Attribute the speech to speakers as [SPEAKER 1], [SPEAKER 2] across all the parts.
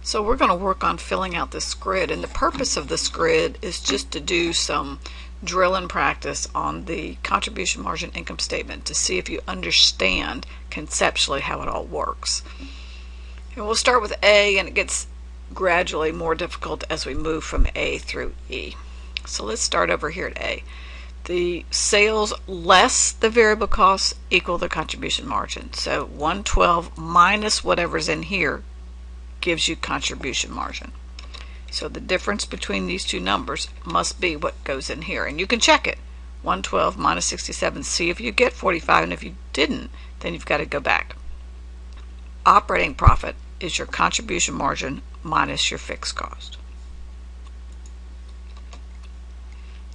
[SPEAKER 1] So we're going to work on filling out this grid, and the purpose of this grid is just to do some drill and practice on the contribution margin income statement to see if you understand conceptually how it all works. And we'll start with A, and it gets gradually more difficult as we move from A through E. So let's start over here at A. The sales less the variable costs equal the contribution margin. So 112 minus whatever's in here gives you contribution margin. So the difference between these two numbers must be what goes in here, and you can check it. 112 minus 67, see if you get 45, and if you didn't, then you've got to go back. Operating profit is your contribution margin minus your fixed cost.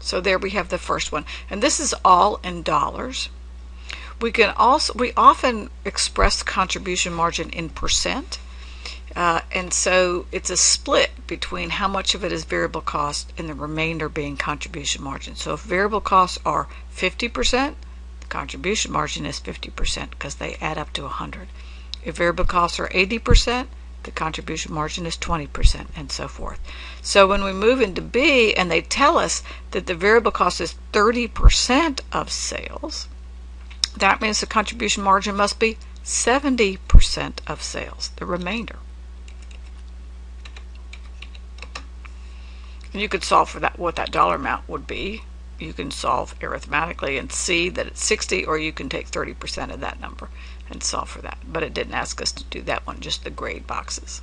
[SPEAKER 1] So there we have the first one, and this is all in dollars. We often express contribution margin in percent. And so it's a split between how much of it is variable cost and the remainder being contribution margin. So if variable costs are 50%, the contribution margin is 50% because they add up to 100. If variable costs are 80%, the contribution margin is 20%, and so forth. So when we move into B and they tell us that the variable cost is 30% of sales, that means the contribution margin must be 70% of sales, the remainder. And you could solve for that, what that dollar amount would be. You can solve arithmetically and see that it's 60, or you can take 30% of that number and solve for that. But it didn't ask us to do that one, just the grade boxes.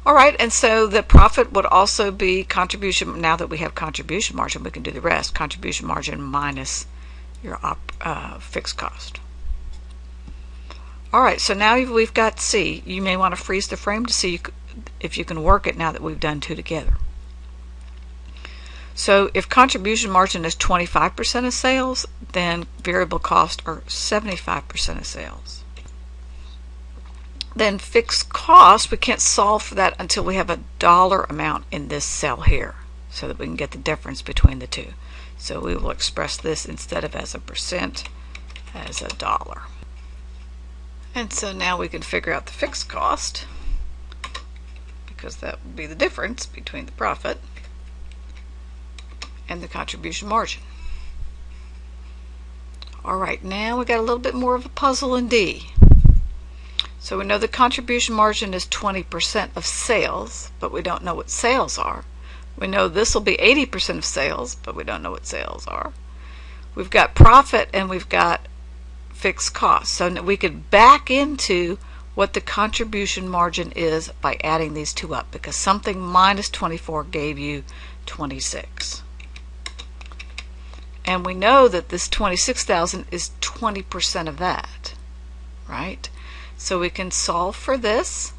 [SPEAKER 1] All right, and so the profit would also be contribution. Now that we have contribution margin, we can do the rest. Contribution margin minus your fixed cost. All right, so now we've got C. You may want to freeze the frame to see if you can work it now that we've done two together. So if contribution margin is 25% of sales, then variable costs are 75% of sales. Then fixed cost, we can't solve for that until we have a dollar amount in this cell here so that we can get the difference between the two. So we will express this instead of as a percent as a dollar. And so now we can figure out the fixed cost, because that would be the difference between the profit and the contribution margin. All right, now we got a little bit more of a puzzle in D. So we know the contribution margin is 20% of sales, but we don't know what sales are. We know this will be 80% of sales, but we don't know what sales are. We've got profit and we've got fixed costs. So we could back into what the contribution margin is by adding these two up, because something minus 24 gave you 26. And we know that this 26,000 is 20% of that, right? So we can solve for this.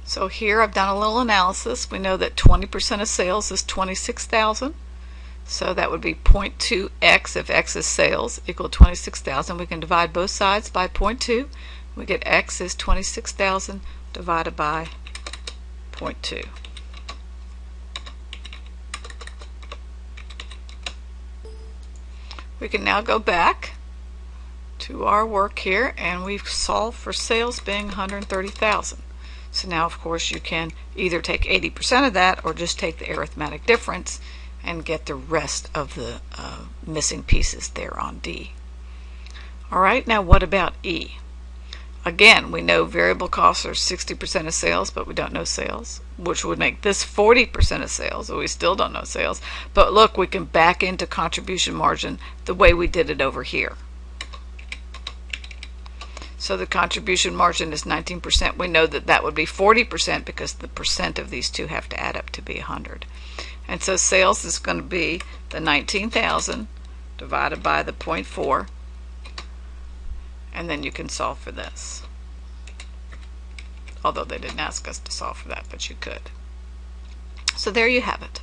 [SPEAKER 1] So here I've done a little analysis. We know that 20% of sales is 26,000. So that would be 0.2x, if x is sales, equal 26,000. We can divide both sides by 0.2. We get x is 26,000 divided by 0.2. We can now go back to our work here, and we've solved for sales being 130,000. So now, of course, you can either take 80% of that or just take the arithmetic difference and get the rest of the missing pieces there on D. All right, now what about E? Again, we know variable costs are 60% of sales, but we don't know sales, which would make this 40% of sales, so we still don't know sales. But look, we can back into contribution margin the way we did it over here. So the contribution margin is 19%. We know that that would be 40% because the percent of these two have to add up to be 100. And so sales is going to be the 19,000 divided by the 0.4. And then you can solve for this. Although they didn't ask us to solve for that, but you could. So there you have it.